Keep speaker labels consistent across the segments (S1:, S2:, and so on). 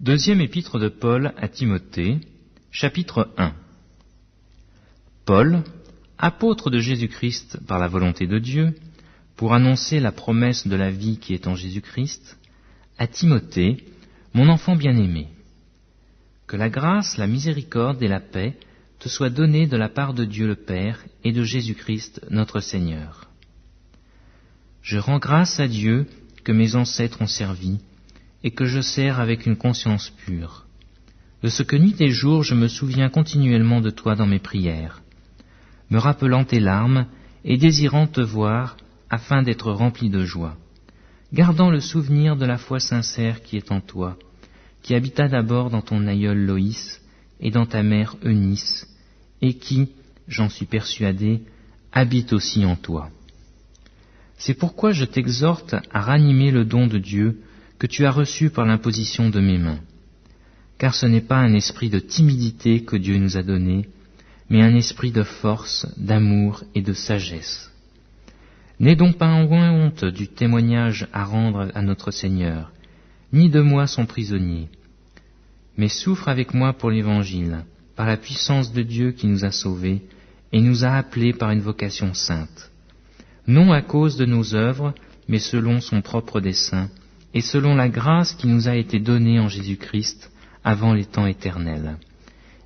S1: Deuxième épître de Paul à Timothée, chapitre 1. Paul, apôtre de Jésus-Christ par la volonté de Dieu, pour annoncer la promesse de la vie qui est en Jésus-Christ, à Timothée, mon enfant bien-aimé. Que la grâce, la miséricorde et la paix te soient données de la part de Dieu le Père et de Jésus-Christ notre Seigneur. Je rends grâce à Dieu que mes ancêtres ont servi et que je sers avec une conscience pure. De ce que nuit et jour je me souviens continuellement de toi dans mes prières, me rappelant tes larmes et désirant te voir afin d'être rempli de joie, gardant le souvenir de la foi sincère qui est en toi, qui habita d'abord dans ton aïeul Loïs et dans ta mère Eunice, et qui, j'en suis persuadé, habite aussi en toi. C'est pourquoi je t'exhorte à ranimer le don de Dieu que tu as reçu par l'imposition de mes mains. Car ce n'est pas un esprit de timidité que Dieu nous a donné, mais un esprit de force, d'amour et de sagesse. N'aie donc pas honte du témoignage à rendre à notre Seigneur, ni de moi son prisonnier, mais souffre avec moi pour l'Évangile, par la puissance de Dieu qui nous a sauvés et nous a appelés par une vocation sainte, non à cause de nos œuvres, mais selon son propre dessein, et selon la grâce qui nous a été donnée en Jésus-Christ avant les temps éternels,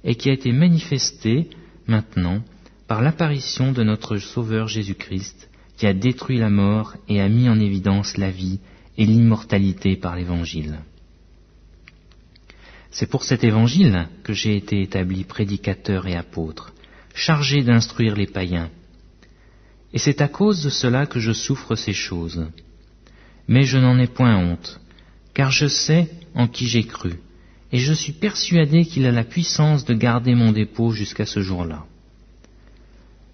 S1: et qui a été manifestée maintenant par l'apparition de notre Sauveur Jésus-Christ, qui a détruit la mort et a mis en évidence la vie et l'immortalité par l'Évangile. C'est pour cet Évangile que j'ai été établi prédicateur et apôtre, chargé d'instruire les païens. Et c'est à cause de cela que je souffre ces choses. Mais je n'en ai point honte, car je sais en qui j'ai cru, et je suis persuadé qu'il a la puissance de garder mon dépôt jusqu'à ce jour-là.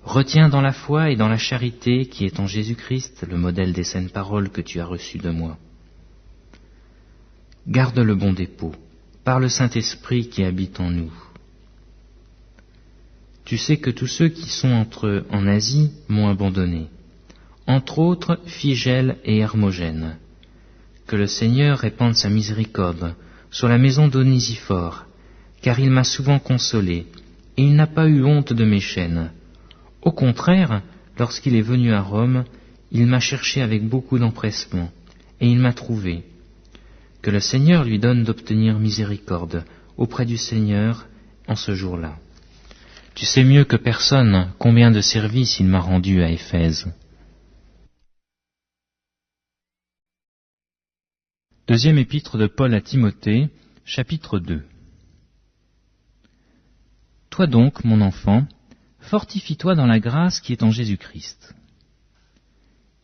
S1: Retiens dans la foi et dans la charité qui est en Jésus-Christ le modèle des saines paroles que tu as reçues de moi. Garde le bon dépôt, par le Saint-Esprit qui habite en nous. Tu sais que tous ceux qui sont entrés en Asie m'ont abandonné, entre autres Phygèle et Hermogène. Que le Seigneur répande sa miséricorde sur la maison d'Onésphore, car il m'a souvent consolé, et il n'a pas eu honte de mes chaînes. Au contraire, lorsqu'il est venu à Rome, il m'a cherché avec beaucoup d'empressement, et il m'a trouvé. Que le Seigneur lui donne d'obtenir miséricorde auprès du Seigneur en ce jour-là. Tu sais mieux que personne combien de services il m'a rendu à Éphèse. Deuxième épître de Paul à Timothée, chapitre 2. Toi donc, mon enfant, fortifie-toi dans la grâce qui est en Jésus-Christ.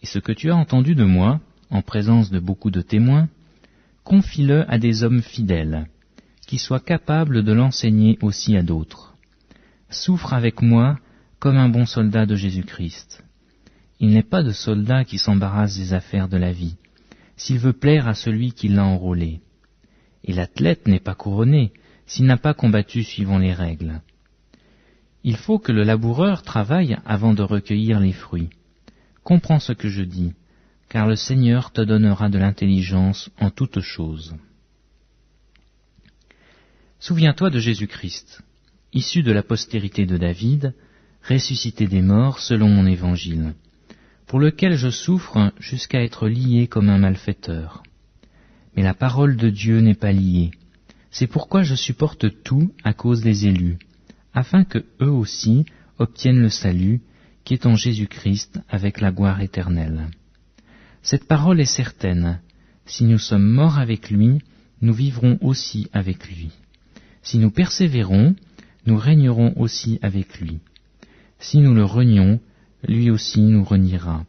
S1: Et ce que tu as entendu de moi, en présence de beaucoup de témoins, confie-le à des hommes fidèles, qui soient capables de l'enseigner aussi à d'autres. Souffre avec moi comme un bon soldat de Jésus-Christ. Il n'est pas de soldat qui s'embarrasse des affaires de la vie, s'il veut plaire à celui qui l'a enrôlé. Et l'athlète n'est pas couronné s'il n'a pas combattu suivant les règles. Il faut que le laboureur travaille avant de recueillir les fruits. Comprends ce que je dis, car le Seigneur te donnera de l'intelligence en toutes choses. Souviens-toi de Jésus-Christ, issu de la postérité de David, ressuscité des morts selon mon évangile, pour lequel je souffre jusqu'à être lié comme un malfaiteur. Mais la parole de Dieu n'est pas liée. C'est pourquoi je supporte tout à cause des élus, afin que eux aussi obtiennent le salut qui est en Jésus-Christ avec la gloire éternelle. Cette parole est certaine. Si nous sommes morts avec lui, nous vivrons aussi avec lui. Si nous persévérons, nous régnerons aussi avec lui. Si nous le renions, lui aussi nous reniera.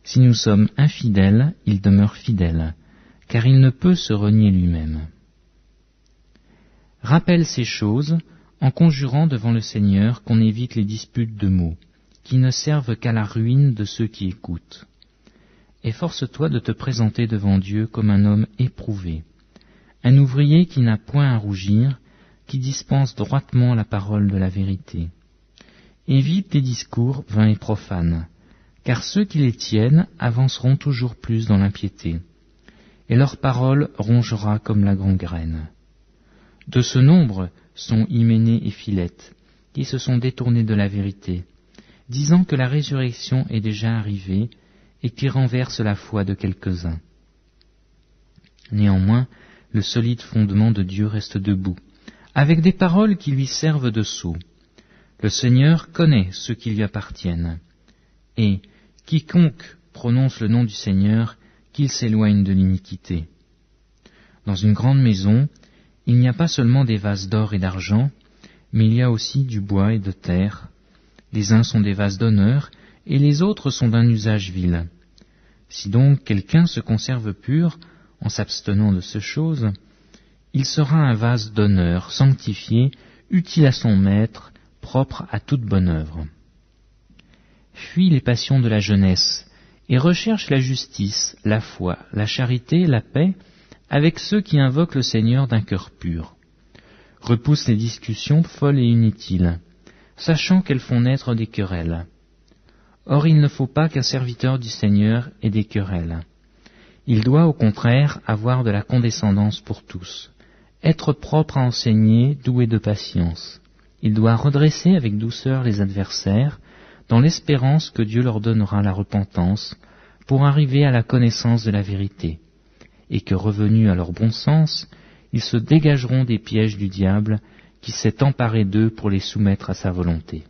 S1: Si nous sommes infidèles, il demeure fidèle, car il ne peut se renier lui-même. Rappelle ces choses en conjurant devant le Seigneur qu'on évite les disputes de mots, qui ne servent qu'à la ruine de ceux qui écoutent. Efforce-toi de te présenter devant Dieu comme un homme éprouvé, un ouvrier qui n'a point à rougir, qui dispense droitement la parole de la vérité. Évite les discours vains et profanes, car ceux qui les tiennent avanceront toujours plus dans l'impiété, et leur parole rongera comme la gangrène. De ce nombre sont Hyménée et Philette, qui se sont détournés de la vérité, disant que la résurrection est déjà arrivée et qui renversent la foi de quelques-uns. Néanmoins, le solide fondement de Dieu reste debout, avec des paroles qui lui servent de sceau. Le Seigneur connaît ceux qui lui appartiennent, et quiconque prononce le nom du Seigneur, qu'il s'éloigne de l'iniquité. Dans une grande maison, il n'y a pas seulement des vases d'or et d'argent, mais il y a aussi du bois et de terre. Les uns sont des vases d'honneur, et les autres sont d'un usage vil. Si donc quelqu'un se conserve pur, en s'abstenant de ces choses, il sera un vase d'honneur, sanctifié, utile à son maître, propre à toute bonne œuvre. Fuis les passions de la jeunesse, et recherche la justice, la foi, la charité, la paix, avec ceux qui invoquent le Seigneur d'un cœur pur. Repousse les discussions folles et inutiles, sachant qu'elles font naître des querelles. Or il ne faut pas qu'un serviteur du Seigneur ait des querelles. Il doit au contraire avoir de la condescendance pour tous, être propre à enseigner, doué de patience. Il doit redresser avec douceur les adversaires, dans l'espérance que Dieu leur donnera la repentance, pour arriver à la connaissance de la vérité, et que revenus à leur bon sens, ils se dégageront des pièges du diable qui s'est emparé d'eux pour les soumettre à sa volonté.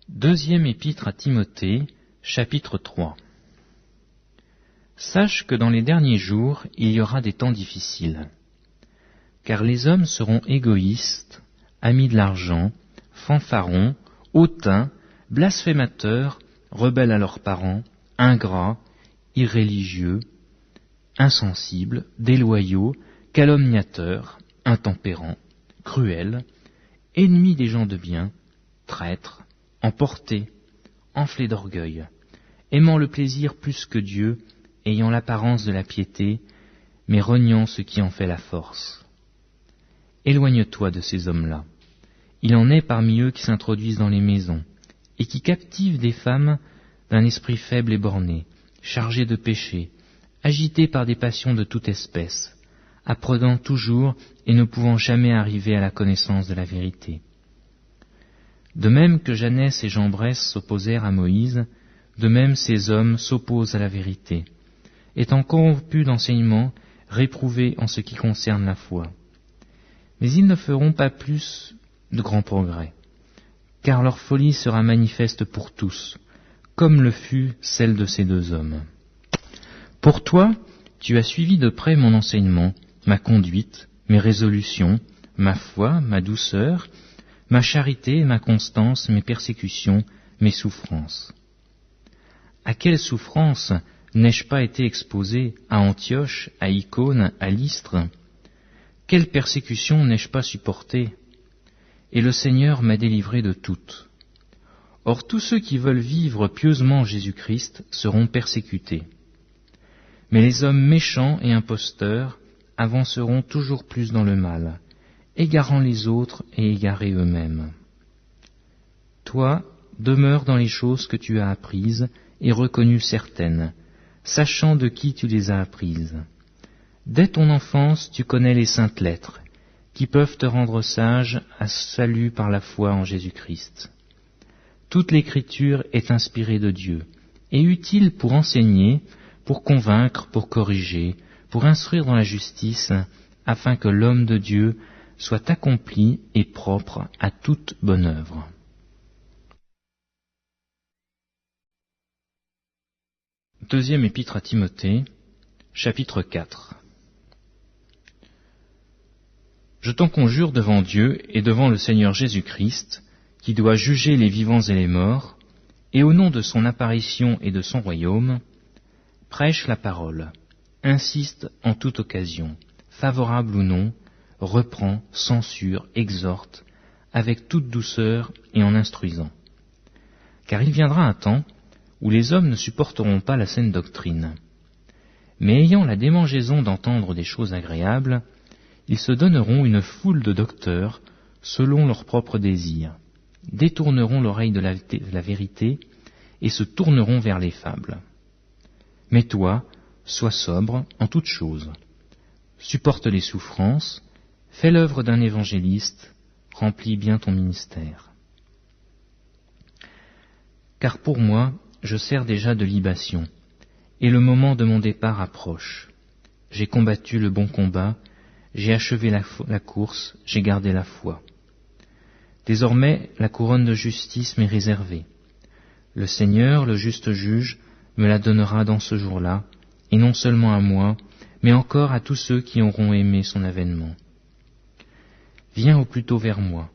S1: Deuxième épître à Timothée, chapitre 3. Sache que dans les derniers jours, il y aura des temps difficiles. Car les hommes seront égoïstes, amis de l'argent, fanfarons, hautains, blasphémateurs, rebelles à leurs parents, ingrats, irréligieux, insensibles, déloyaux, calomniateurs, intempérants, cruels, ennemis des gens de bien, traîtres, emportés, enflés d'orgueil, aimant le plaisir plus que Dieu, ayant l'apparence de la piété, mais reniant ce qui en fait la force. Éloigne-toi de ces hommes-là. Il en est parmi eux qui s'introduisent dans les maisons, et qui captivent des femmes d'un esprit faible et borné, chargés de péché, agités par des passions de toute espèce, apprenant toujours et ne pouvant jamais arriver à la connaissance de la vérité. De même que Janès et Jambres s'opposèrent à Moïse, de même ces hommes s'opposent à la vérité, étant corrompus d'enseignement, réprouvés en ce qui concerne la foi. Mais ils ne feront pas plus de grands progrès, car leur folie sera manifeste pour tous, comme le fut celle de ces deux hommes. Pour toi, tu as suivi de près mon enseignement, ma conduite, mes résolutions, ma foi, ma douceur, ma charité, ma constance, mes persécutions, mes souffrances. À quelles souffrances n'ai-je pas été exposé à Antioche, à Icône, à Lystre? Quelle persécution n'ai-je pas supportée? Et le Seigneur m'a délivré de toutes. Or tous ceux qui veulent vivre pieusement Jésus-Christ seront persécutés. Mais les hommes méchants et imposteurs avanceront toujours plus dans le mal, égarant les autres et égarés eux-mêmes. Toi, demeure dans les choses que tu as apprises et reconnues certaines, sachant de qui tu les as apprises. Dès ton enfance, tu connais les saintes lettres, qui peuvent te rendre sage à salut par la foi en Jésus-Christ. Toute l'écriture est inspirée de Dieu, et utile pour enseigner, pour convaincre, pour corriger, pour instruire dans la justice, afin que l'homme de Dieu soit accompli et propre à toute bonne œuvre. Deuxième épître à Timothée, chapitre 4. Je t'en conjure devant Dieu et devant le Seigneur Jésus-Christ, qui doit juger les vivants et les morts, et au nom de son apparition et de son royaume, prêche la parole, insiste en toute occasion, favorable ou non, reprend, censure, exhorte, avec toute douceur et en instruisant. Car il viendra un temps où les hommes ne supporteront pas la saine doctrine. Mais ayant la démangeaison d'entendre des choses agréables, ils se donneront une foule de docteurs selon leurs propres désirs, détourneront l'oreille de la vérité et se tourneront vers les fables. Mais toi, sois sobre en toutes choses. Supporte les souffrances, fais l'œuvre d'un évangéliste, remplis bien ton ministère. Car pour moi, je sers déjà de libation, et le moment de mon départ approche. J'ai combattu le bon combat, j'ai achevé la course, j'ai gardé la foi. Désormais, la couronne de justice m'est réservée. Le Seigneur, le juste juge, me la donnera dans ce jour-là, et non seulement à moi, mais encore à tous ceux qui auront aimé son avènement. Viens au plus tôt vers moi,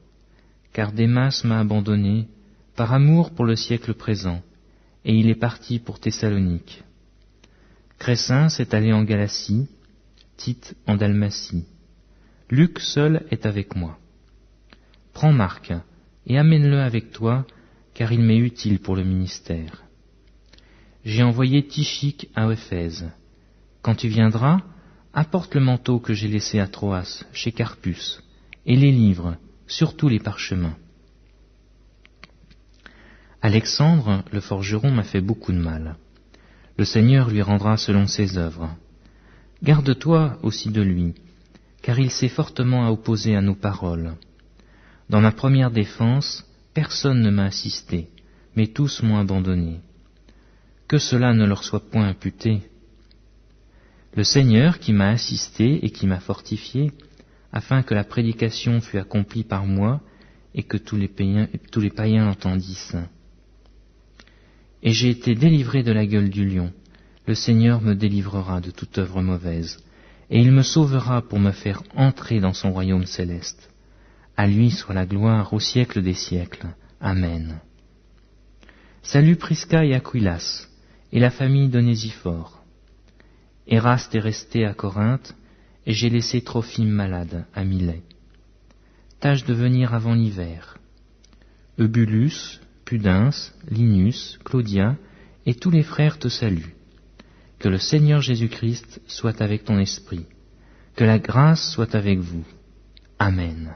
S1: car Démas m'a abandonné, par amour pour le siècle présent, et il est parti pour Thessalonique. Crescens est allé en Galatie, Tite en Dalmatie. Luc seul est avec moi. Prends Marc, et amène-le avec toi, car il m'est utile pour le ministère. J'ai envoyé Tychique à Éphèse. Quand tu viendras, apporte le manteau que j'ai laissé à Troas, chez Carpus, et les livres, surtout les parchemins. Alexandre, le forgeron, m'a fait beaucoup de mal. Le Seigneur lui rendra selon ses œuvres. Garde-toi aussi de lui, car il s'est fortement opposé à nos paroles. Dans ma première défense, personne ne m'a assisté, mais tous m'ont abandonné. Que cela ne leur soit point imputé. Le Seigneur qui m'a assisté et qui m'a fortifié, afin que la prédication fût accomplie par moi et que tous les païens l'entendissent. Et j'ai été délivré de la gueule du lion. Le Seigneur me délivrera de toute œuvre mauvaise, et il me sauvera pour me faire entrer dans son royaume céleste. À lui soit la gloire au siècle des siècles. Amen. Salut Prisca et Aquilas, et la famille d'Onésiphore. Éraste est resté à Corinthe, et j'ai laissé Trophime malade à Milet. Tâche de venir avant l'hiver. Eubulus, Pudens, Linus, Claudia, et tous les frères te saluent. Que le Seigneur Jésus-Christ soit avec ton esprit. Que la grâce soit avec vous. Amen.